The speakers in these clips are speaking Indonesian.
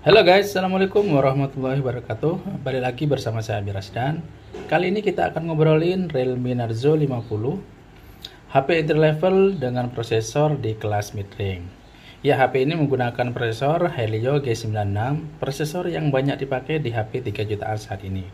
Halo guys, assalamualaikum warahmatullahi wabarakatuh. Balik lagi bersama saya Birasdan. Kali ini kita akan ngobrolin Realme Narzo 50, HP entry level dengan prosesor di kelas mid-range. Ya, HP ini menggunakan prosesor Helio G96, prosesor yang banyak dipakai di HP 3 jutaan saat ini.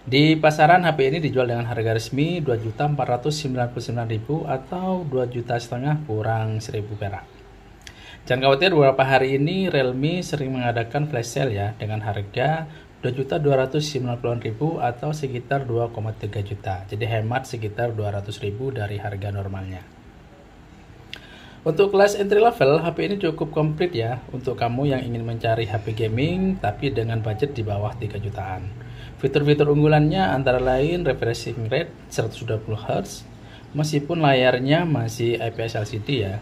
Di pasaran HP ini dijual dengan harga resmi 2.499.000 atau 2,5 juta kurang 1.000 perak. Jangan khawatir, beberapa hari ini Realme sering mengadakan flash sale ya, dengan harga 2.290.000 atau sekitar 2,3 juta. Jadi hemat sekitar 200.000 dari harga normalnya. Untuk kelas entry level, HP ini cukup komplit ya untuk kamu yang ingin mencari HP gaming tapi dengan budget di bawah 3 jutaan. Fitur-fitur unggulannya antara lain refreshing rate 120 Hz, meskipun layarnya masih IPS LCD ya.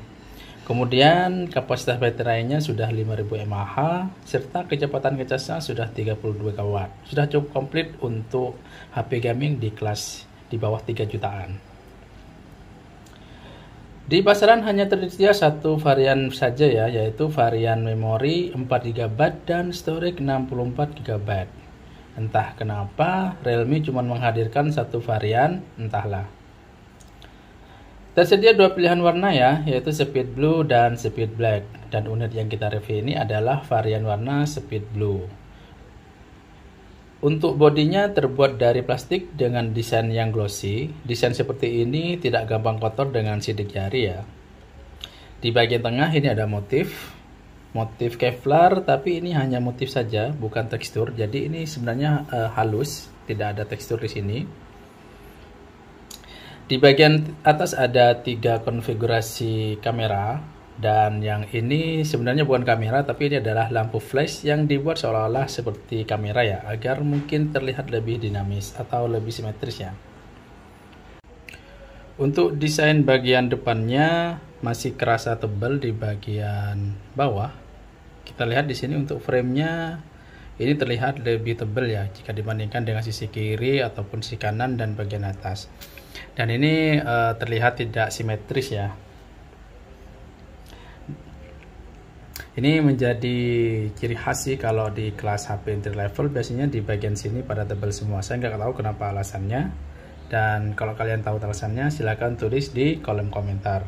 Kemudian kapasitas baterainya sudah 5000 mAh serta kecepatan ngecasnya sudah 32 kW. Sudah cukup komplit untuk HP gaming di kelas di bawah 3 jutaan. Di pasaran hanya tersedia satu varian saja ya, yaitu varian memori 4 GB dan storage 64 GB. Entah kenapa Realme cuma menghadirkan satu varian, entahlah. Tersedia dua pilihan warna ya, yaitu Speed Blue dan Speed Black. Dan unit yang kita review ini adalah varian warna Speed Blue. Untuk bodinya terbuat dari plastik dengan desain yang glossy. Desain seperti ini tidak gampang kotor dengan sidik jari ya. Di bagian tengah ini ada motif Kevlar, tapi ini hanya motif saja, bukan tekstur. Jadi ini sebenarnya halus, tidak ada tekstur di sini. Di bagian atas ada 3 konfigurasi kamera, dan yang ini sebenarnya bukan kamera tapi ini adalah lampu flash yang dibuat seolah-olah seperti kamera ya, agar mungkin terlihat lebih dinamis atau lebih simetris ya. Untuk desain bagian depannya masih kerasa tebal di bagian bawah. Kita lihat di sini untuk framenya ini terlihat lebih tebal ya jika dibandingkan dengan sisi kiri ataupun sisi kanan dan bagian atas. Dan ini terlihat tidak simetris ya. Ini menjadi ciri khas sih kalau di kelas HP entry level, biasanya di bagian sini pada tebal semua. Saya nggak tahu kenapa alasannya. Dan kalau kalian tahu alasannya silahkan tulis di kolom komentar.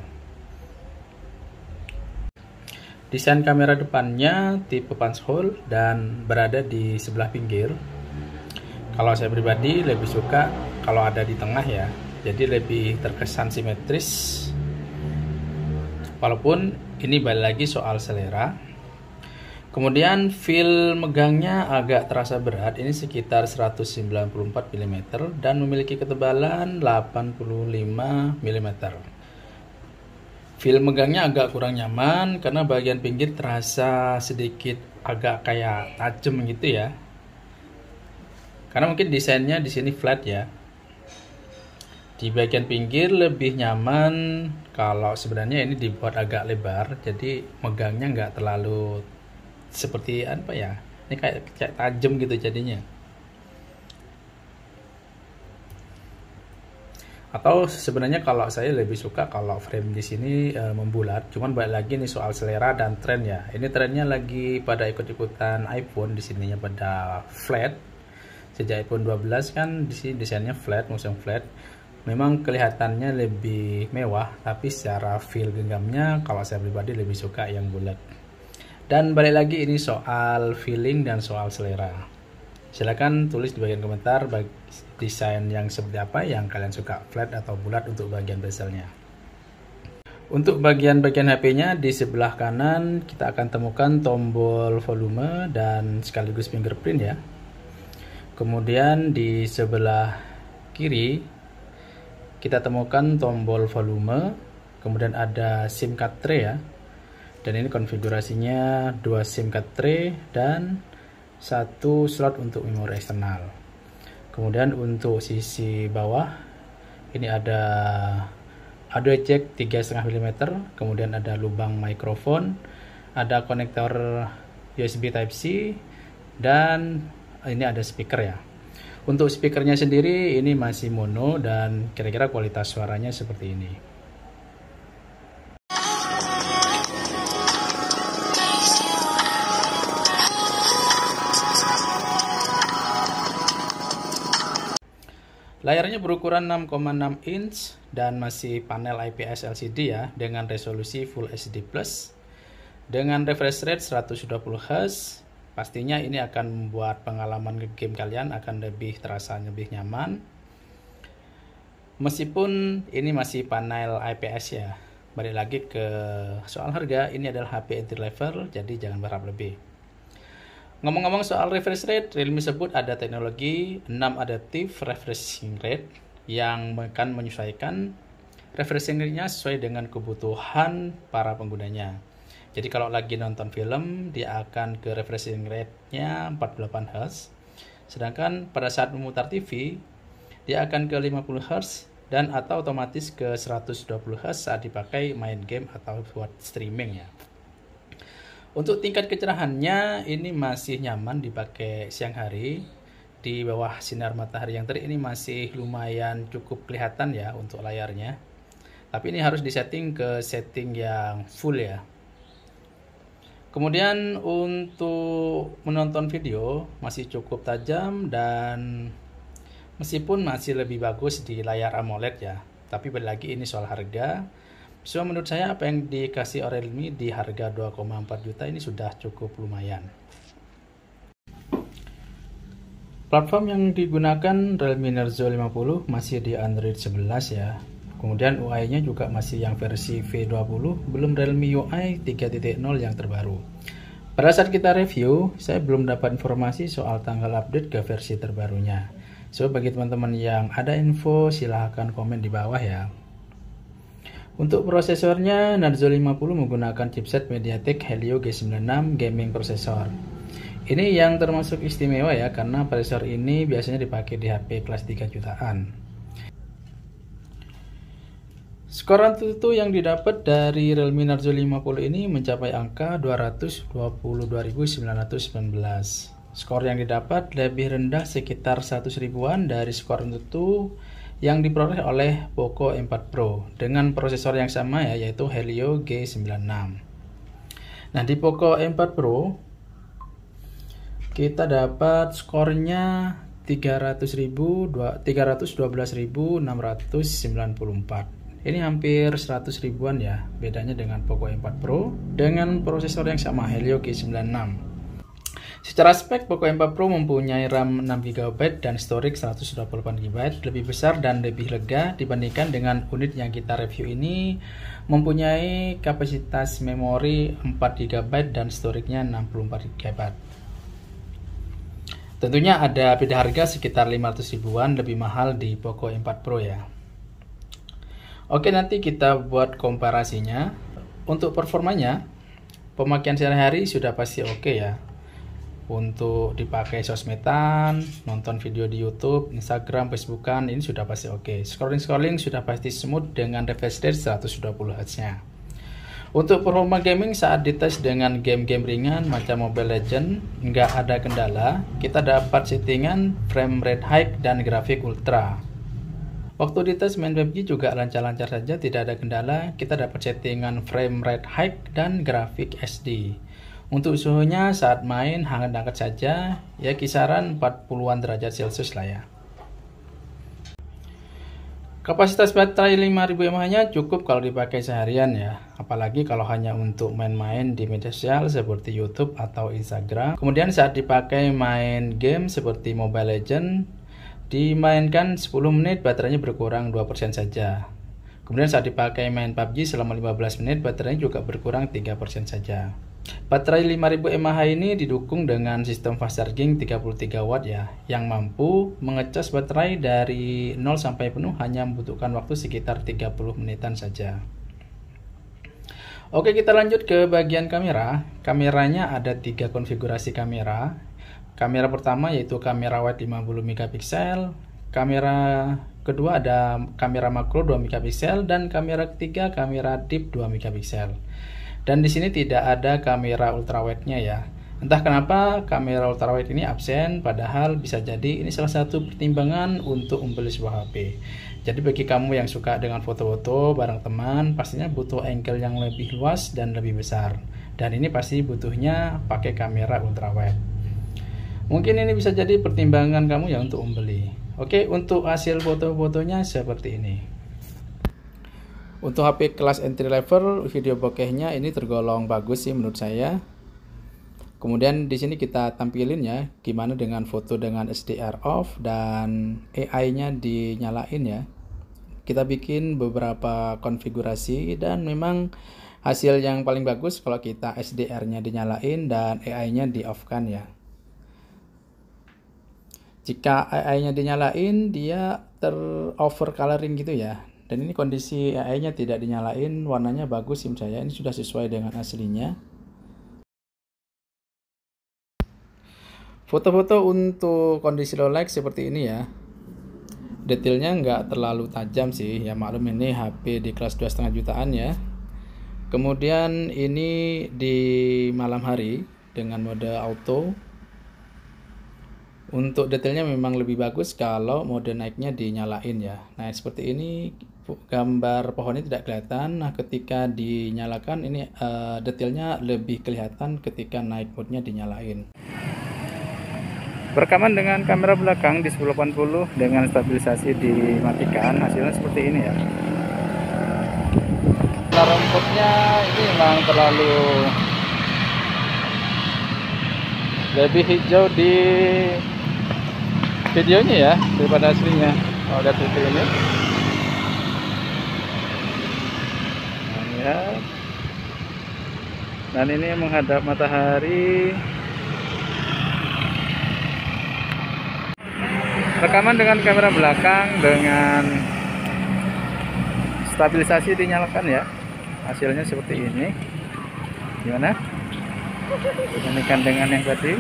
Desain kamera depannya tipe punch hole dan berada di sebelah pinggir. Kalau saya pribadi lebih suka kalau ada di tengah ya. Jadi lebih terkesan simetris. Walaupun ini balik lagi soal selera. Kemudian feel megangnya agak terasa berat. Ini sekitar 194 mm dan memiliki ketebalan 85 mm. Feel megangnya agak kurang nyaman karena bagian pinggir terasa sedikit agak kayak tajam gitu ya. Karena mungkin desainnya di sini flat ya. Di bagian pinggir lebih nyaman kalau sebenarnya ini dibuat agak lebar, jadi megangnya nggak terlalu seperti apa ya, ini kayak tajam gitu jadinya. Atau sebenarnya kalau saya lebih suka kalau frame di sini membulat, cuman balik lagi nih soal selera dan tren ya. Ini trennya lagi pada ikut-ikutan iPhone, di sininya pada flat. Sejak iPhone 12 kan di sini desainnya flat, motion flat. Memang kelihatannya lebih mewah, tapi secara feel genggamnya kalau saya pribadi lebih suka yang bulat. Dan balik lagi ini soal feeling dan soal selera. Silahkan tulis di bagian komentar desain yang seperti apa yang kalian suka, flat atau bulat untuk bagian bezelnya. Untuk bagian-bagian HP-nya di sebelah kanan kita akan temukan tombol volume dan sekaligus fingerprint ya. Kemudian di sebelah kiri kita temukan tombol volume, kemudian ada SIM card tray ya. Dan ini konfigurasinya 2 SIM card tray dan 1 slot untuk memori eksternal. Kemudian untuk sisi bawah ini ada audio jack 3,5 mm, kemudian ada lubang mikrofon, ada konektor USB Type-C, dan ini ada speaker ya. Untuk speakernya sendiri ini masih mono dan kira-kira kualitas suaranya seperti ini. Layarnya berukuran 6,6 inch dan masih panel IPS LCD ya, dengan resolusi Full HD+, dengan refresh rate 120 Hz. Pastinya ini akan membuat pengalaman game kalian akan lebih nyaman. Meskipun ini masih panel IPS ya. Balik lagi ke soal harga, ini adalah HP entry level, jadi jangan berharap lebih. Ngomong-ngomong soal refresh rate, Realme sebut ada teknologi 6 adaptive refreshing rate yang akan menyesuaikan refreshing rate-nya sesuai dengan kebutuhan para penggunanya. Jadi kalau lagi nonton film, dia akan ke refreshing rate-nya 48 Hz. Sedangkan pada saat memutar TV, dia akan ke 50 Hz dan atau otomatis ke 120 Hz saat dipakai main game atau buat streaming ya. Untuk tingkat kecerahannya ini masih nyaman dipakai siang hari. Di bawah sinar matahari yang terik ini masih lumayan cukup kelihatan ya untuk layarnya. Tapi ini harus disetting ke setting yang full ya. Kemudian untuk menonton video masih cukup tajam dan meskipun masih lebih bagus di layar AMOLED ya. Tapi balik lagi ini soal harga. So menurut saya apa yang dikasih oleh Realme di harga 2,4 juta ini sudah cukup lumayan. Platform yang digunakan Realme Narzo 50 masih di Android 11 ya. Kemudian UI-nya juga masih yang versi V20, belum Realme UI 3.0 yang terbaru. Pada saat kita review, saya belum dapat informasi soal tanggal update ke versi terbarunya. So, bagi teman-teman yang ada info, silahkan komen di bawah ya. Untuk prosesornya, Narzo 50 menggunakan chipset MediaTek Helio G96 Gaming Processor. Ini yang termasuk istimewa ya, karena prosesor ini biasanya dipakai di HP kelas 3 jutaan. Skor Antutu yang didapat dari Realme Narzo 50 ini mencapai angka 222.919. Skor yang didapat lebih rendah sekitar 100 ribuan dari skor Antutu yang diperoleh oleh Poco M4 Pro dengan prosesor yang sama ya, yaitu Helio G96. Nah, di Poco M4 Pro kita dapat skornya 312.694. Ini hampir 100 ribuan ya bedanya dengan Poco M4 Pro dengan prosesor yang sama Helio G96. Secara spek Poco M4 Pro mempunyai RAM 6GB dan storage 128GB, lebih besar dan lebih lega dibandingkan dengan unit yang kita review ini mempunyai kapasitas memori 4GB dan storage-nya 64GB. Tentunya ada beda harga sekitar 500 ribuan lebih mahal di Poco M4 Pro ya. Oke, nanti kita buat komparasinya. Untuk performanya, pemakaian sehari-hari sudah pasti oke ya. Untuk dipakai sosmedan, nonton video di YouTube, Instagram, Facebookan, ini sudah pasti oke. Scrolling sudah pasti smooth dengan refresh rate 120 Hz-nya. Untuk performa gaming saat dites dengan game-game ringan macam Mobile Legends, nggak ada kendala. Kita dapat settingan frame rate high dan grafik ultra. Waktu dites main PUBG juga lancar-lancar saja, tidak ada kendala. Kita dapat settingan frame rate high dan grafik SD. Untuk suhunya saat main hangat-hangat saja, ya kisaran 40-an derajat Celcius lah ya. Kapasitas baterai 5000 mAh-nya cukup kalau dipakai seharian ya. Apalagi kalau hanya untuk main-main di media sosial seperti YouTube atau Instagram. Kemudian saat dipakai main game seperti Mobile Legends, dimainkan 10 menit baterainya berkurang 2% saja. Kemudian saat dipakai main PUBG selama 15 menit baterainya juga berkurang 3% saja. Baterai 5000 mAh ini didukung dengan sistem fast charging 33 watt ya, yang mampu mengecas baterai dari 0 sampai penuh hanya membutuhkan waktu sekitar 30 menitan saja. Oke, kita lanjut ke bagian kamera. Kameranya ada 3 konfigurasi kamera. Kamera pertama yaitu kamera wide 50 megapiksel, kamera kedua ada kamera makro 2 megapiksel dan kamera ketiga kamera deep 2 megapiksel. Dan di sini tidak ada kamera ultrawide-nya ya. Entah kenapa kamera ultrawide ini absen, padahal bisa jadi ini salah satu pertimbangan untuk membeli sebuah HP. Jadi bagi kamu yang suka dengan foto-foto bareng teman, pastinya butuh angle yang lebih luas dan lebih besar. Dan ini pasti butuhnya pakai kamera ultrawide. Mungkin ini bisa jadi pertimbangan kamu ya untuk membeli. Oke, untuk hasil foto-fotonya seperti ini. Untuk HP kelas entry level, video bokehnya ini tergolong bagus sih menurut saya. Kemudian di sini kita tampilin ya, gimana dengan foto dengan HDR off dan AI-nya dinyalain ya. Kita bikin beberapa konfigurasi dan memang hasil yang paling bagus kalau kita HDR-nya dinyalain dan AI-nya di off-kan ya. Jika AI-nya dinyalain, dia over coloring gitu ya. Dan ini kondisi AI-nya tidak dinyalain, warnanya bagus SIM saya. Ini sudah sesuai dengan aslinya. Foto-foto untuk kondisi low light seperti ini ya. Detailnya nggak terlalu tajam sih. Ya maklum ini HP di kelas 2,5 jutaan ya. Kemudian ini di malam hari dengan mode auto. Untuk detailnya memang lebih bagus kalau mode naiknya dinyalain ya. Nah seperti ini gambar pohonnya tidak kelihatan. Nah ketika dinyalakan ini detailnya lebih kelihatan ketika naik mode-nya dinyalain. Perekaman dengan kamera belakang di 1080 dengan stabilisasi dimatikan, hasilnya seperti ini ya. Nah, rumputnya ini memang terlalu lebih hijau di videonya ya daripada aslinya. Kalau lihat seperti ini. Nah, ya. Dan ini menghadap matahari. Rekaman dengan kamera belakang dengan stabilisasi dinyalakan ya, hasilnya seperti ini. Gimana dibandingkan dengan yang tadi?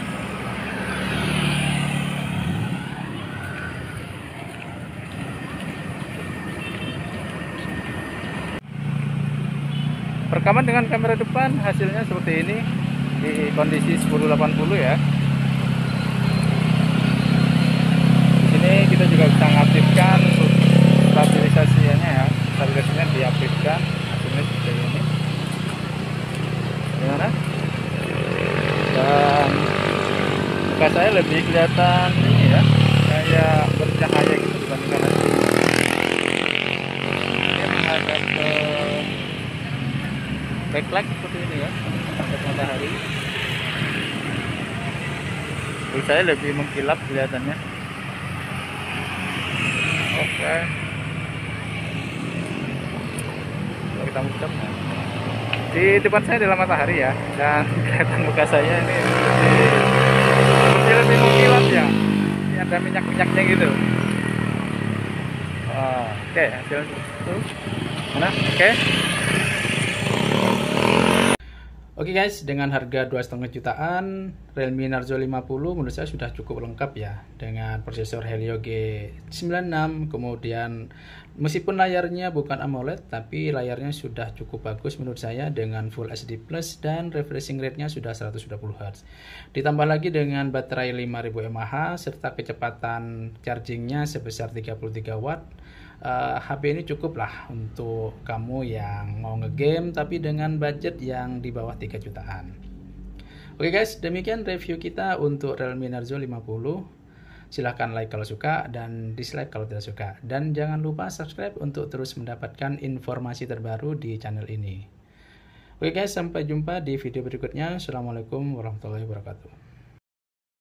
Rekaman dengan kamera depan hasilnya seperti ini di kondisi 1080 ya. Ini kita juga bisa mengaktifkan stabilisasinya ya, stabilisasinya diaktifkan, hasilnya seperti ini. Gimana? Dan muka saya lebih kelihatan ini ya, kayak bercahaya gitu dibandingkan asli. Ini menghadap ke backlight seperti ini ya, menghadap matahari. Jadi saya lebih mengkilap kelihatannya. Oke. Kalau kita muncul di depan saya adalah matahari ya, dan kelihatan muka saya ini lebih mengkilat ya. Ini ada minyak-minyaknya gitu. Oke, hasil itu mana? Oke. Oke guys, dengan harga 2,5 jutaan, Realme Narzo 50 menurut saya sudah cukup lengkap ya, dengan prosesor Helio G96, kemudian meskipun layarnya bukan AMOLED, tapi layarnya sudah cukup bagus menurut saya dengan Full HD Plus dan refreshing rate-nya sudah 120 Hz. Ditambah lagi dengan baterai 5000 mAh serta kecepatan chargingnya sebesar 33 Watt. HP ini cukup lah untuk kamu yang mau ngegame tapi dengan budget yang di bawah 3 jutaan. Oke guys, demikian review kita untuk Realme Narzo 50. Silahkan like kalau suka dan dislike kalau tidak suka. Dan jangan lupa subscribe untuk terus mendapatkan informasi terbaru di channel ini. Oke guys, sampai jumpa di video berikutnya. Assalamualaikum warahmatullahi wabarakatuh.